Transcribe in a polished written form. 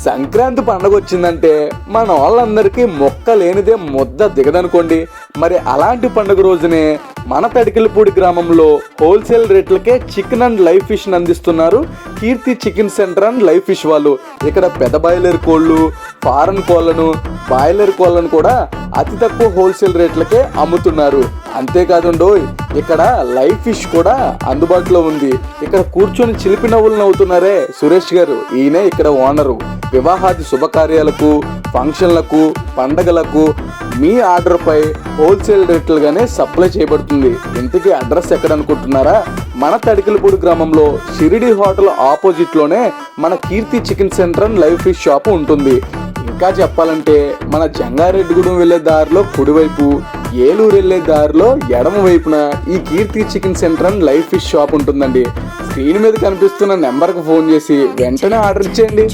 సంక్రాంతి పండుగ వచ్చిందంటే మన వాళ్ళందరికీ మొక్క లేనిదే ముద్ద దిగదనుకోండి. మరి అలాంటి పండుగ రోజునే మన తడికిలపూడి గ్రామంలో హోల్సేల్ రేట్లకే చికెన్ అండ్ లైవ్ ఫిష్ అందిస్తున్నారు Keerthi chicken centre and live fish వాళ్ళు. ఇక్కడ పెద్ద బాయిలర్ కోళ్ళు, ఫారెన్ కోళ్ళను, బాయిలర్ కోళ్ళను కూడా అతి తక్కువ హోల్సేల్ రేట్లకే అమ్ముతున్నారు. అంతేకాదుండోయ్, ఇక్కడ లైవ్ ఫిష్ కూడా అందుబాటులో ఉంది. ఇక్కడ కూర్చొని చిలిపి నవ్వులు నవ్వుతున్నారే సురేష్ గారు, ఈయనే ఇక్కడ ఓనరు. వివాహాది శుభకార్యాలకు, ఫంక్షన్లకు, పండగలకు మీ ఆర్డర్పై హోల్సేల్ రేట్లుగానే సప్లై చేయబడుతుంది. ఇంతకీ అడ్రస్ ఎక్కడ అనుకుంటున్నారా? మన తడికిలపూడి గ్రామంలో షిరిడి హోటల్ ఆపోజిట్లోనే మన Keerthi chicken centre and live fish shop ఉంటుంది. ఇంకా చెప్పాలంటే మన జంగారెడ్డిగూడెం వెళ్లే దారిలో కుడివైపు, ఏలూరు వెళ్లే దారిలో ఎడమ వైపున ఈ Keerthi chicken centre and live fish shop ఉంటుందండి. స్క్రీన్ మీద కనిపిస్తున్న నెంబర్కి ఫోన్ చేసి వెంటనే ఆర్డర్ ఇచ్చేయండి.